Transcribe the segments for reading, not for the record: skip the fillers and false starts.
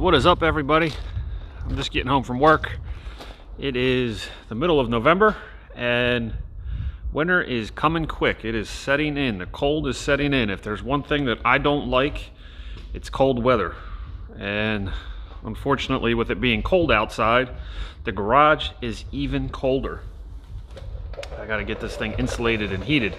What is up, everybody? I'm just getting home from work. It is the middle of November and winter is coming quick. It is setting in. The cold is setting in. If there's one thing that I don't like, it's cold weather. And unfortunately, with it being cold outside, the garage is even colder. I got to get this thing insulated and heated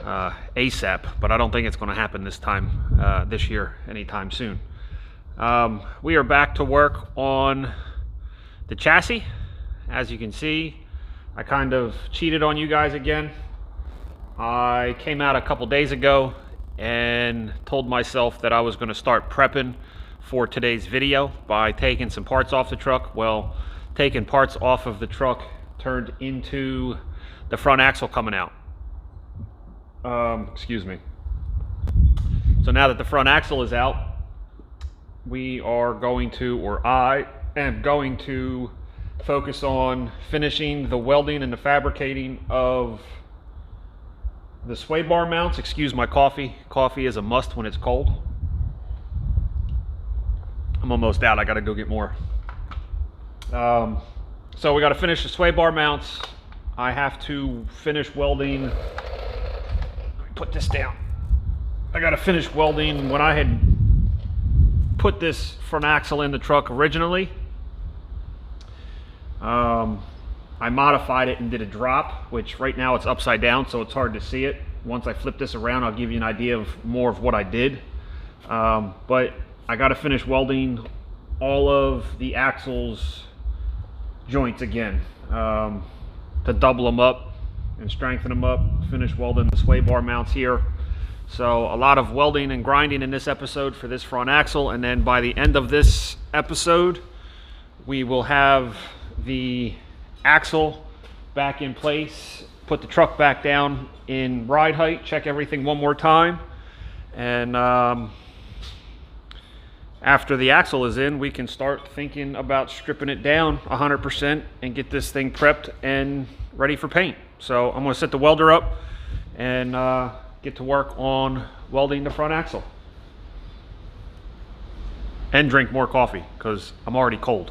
ASAP, but I don't think it's going to happen this year anytime soon. We are back to work on the chassis. As you can see, I kind of cheated on you guys again. I came out a couple days ago and told myself that I was going to start prepping for today's video by taking some parts off the truck. Well, taking parts off of the truck turned into the front axle coming out. Excuse me. So now that the front axle is out, we are going to, or I am going to, focus on finishing the welding and the fabricating of the sway bar mounts. Excuse my coffee. Coffee is a must when it's cold. I'm almost out. I got to go get more. So we got to finish the sway bar mounts. I have to finish welding. Let me put this down. I got to finish welding. When I had put this front axle in the truck originally, I modified it and did a drop, which right now it's upside down, so it's hard to see it. Once I flip this around, I'll give you an idea of more of what I did. But I got to finish welding all of the axles joints again, to double them up and strengthen them up, finish welding the sway bar mounts here. So a lot of welding and grinding in this episode for this front axle, and then by the end of this episode we will have the axle back in place, put the truck back down in ride height, check everything one more time, and after the axle is in, we can start thinking about stripping it down 100% and get this thing prepped and ready for paint. So I'm going to set the welder up and get to work on welding the front axle and drink more coffee because I'm already cold.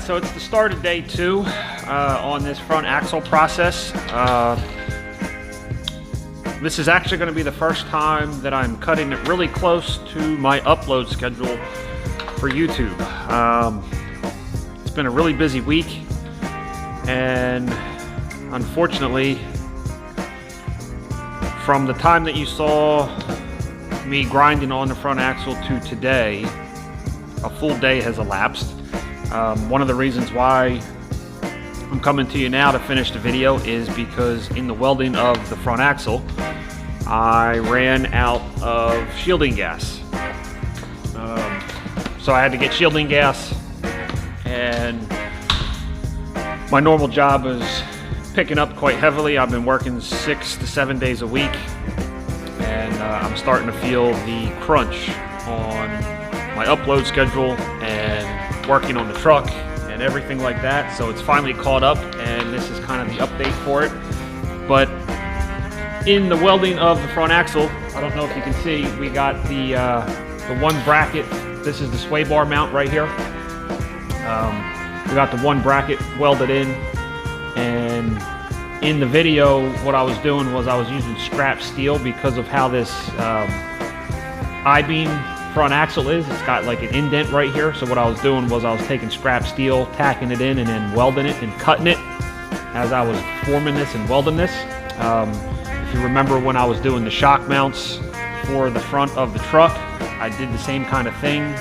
So it's the start of day 2 on this front axle process. This is actually going to be the first time that I'm cutting it really close to my upload schedule for YouTube. It's been a really busy week, and unfortunately, from the time that you saw me grinding on the front axle to today, a full day has elapsed. One of the reasons why I'm coming to you now to finish the video is because in the welding of the front axle, I ran out of shielding gas. So I had to get shielding gas, and my normal job is picking up quite heavily. I've been working 6 to 7 days a week, and I'm starting to feel the crunch on my upload schedule and working on the truck and everything like that. So it's finally caught up, and this is kind of the update for it. But in the welding of the front axle, I don't know if you can see, we got the one bracket. This is the sway bar mount right here. We got the one bracket welded in, and in the video what I was doing was I was using scrap steel because of how this I-beam front axle is. It's got like an indent right here. So what I was doing was I was taking scrap steel, tacking it in, and then welding it and cutting it as I was forming this and welding this. If you remember when I was doing the shock mounts for the front of the truck, I did the same kind of thing.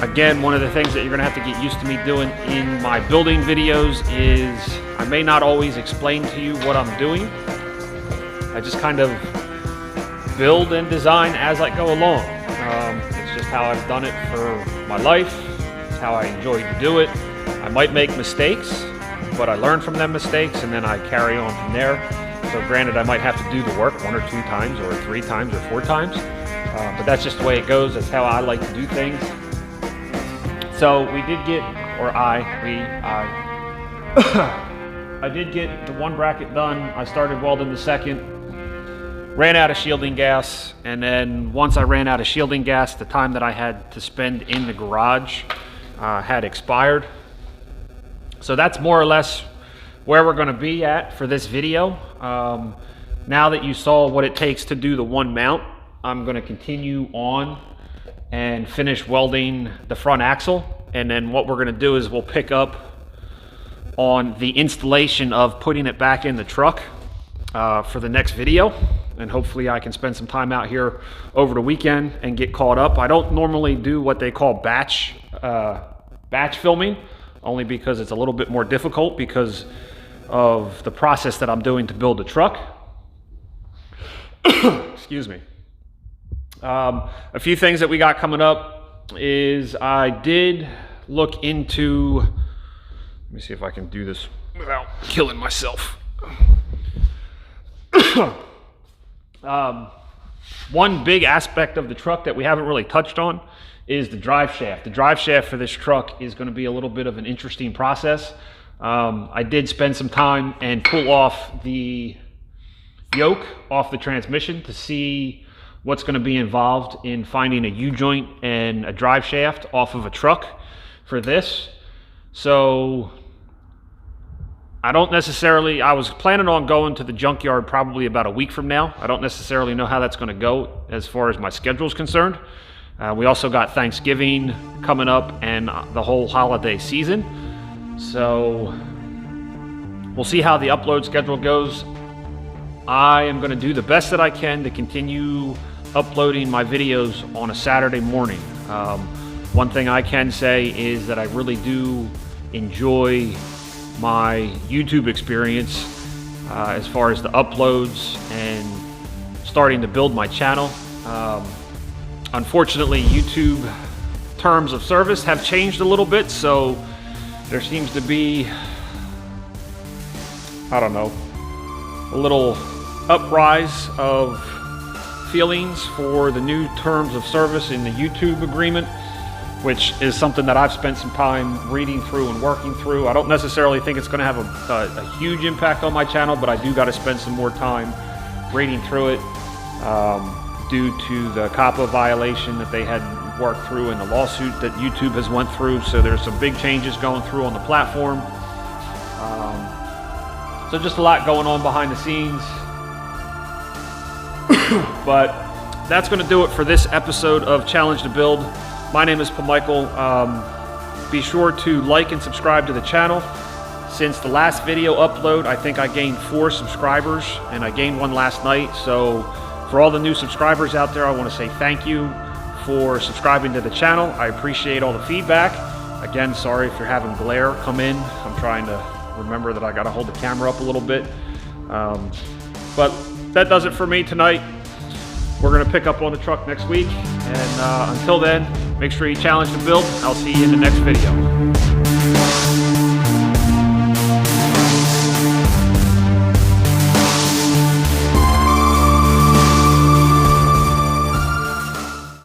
Again, one of the things that you're gonna have to get used to me doing in my building videos is I may not always explain to you what I'm doing. I just kind of build and design as I go along. It's just how I've done it for my life. It's how I enjoy to do it. I might make mistakes, but I learn from them mistakes, and then I carry on from there. So granted, I might have to do the work 1 or 2 times or 3 times or 4 times, but that's just the way it goes. That's how I like to do things. So we did get, or I did get the one bracket done. I started welding the second, ran out of shielding gas, and then once I ran out of shielding gas, the time that I had to spend in the garage had expired. So that's more or less where we're gonna be at for this video. Now that you saw what it takes to do the one mount, I'm gonna continue on and finish welding the front axle. And then what we're gonna do is we'll pick up on the installation of putting it back in the truck for the next video. And hopefully I can spend some time out here over the weekend and get caught up. I don't normally do what they call batch filming, only because it's a little bit more difficult because of the process that I'm doing to build the truck. Excuse me. A few things that we got coming up is I did look into, let me see if I can do this without killing myself. One big aspect of the truck that we haven't really touched on is the drive shaft. The drive shaft for this truck is going to be a little bit of an interesting process. I did spend some time and pull off the yoke off the transmission to see what's going to be involved in finding a U-joint and a drive shaft off of a truck for this. So I was planning on going to the junkyard probably about a week from now. I don't necessarily know how that's going to go as far as my schedule is concerned. We also got Thanksgiving coming up and the whole holiday season. So we'll see how the upload schedule goes. I am going to do the best that I can to continue uploading my videos on a Saturday morning. One thing I can say is that I really do enjoy my YouTube experience as far as the uploads and starting to build my channel. Unfortunately, YouTube terms of service have changed a little bit, so there seems to be, I don't know, a little uprise of feelings for the new terms of service in the YouTube agreement, which is something that I've spent some time reading through and working through. I don't necessarily think it's going to have a huge impact on my channel, but I do got to spend some more time reading through it due to the COPPA violation that they had work through and the lawsuit that YouTube has went through. So there's some big changes going through on the platform. So just a lot going on behind the scenes. But that's going to do it for this episode of Challenge to Build. My name is Paul Michael. Be sure to like and subscribe to the channel. Since the last video upload, I think I gained 4 subscribers, and I gained 1 last night. So for all the new subscribers out there, I want to say thank you for subscribing to the channel. I appreciate all the feedback. Again, sorry if you're having glare come in. I'm trying to remember that I got to hold the camera up a little bit. But that does it for me tonight. We're going to pick up on the truck next week. And until then, make sure you challenge to build. I'll see you in the next video.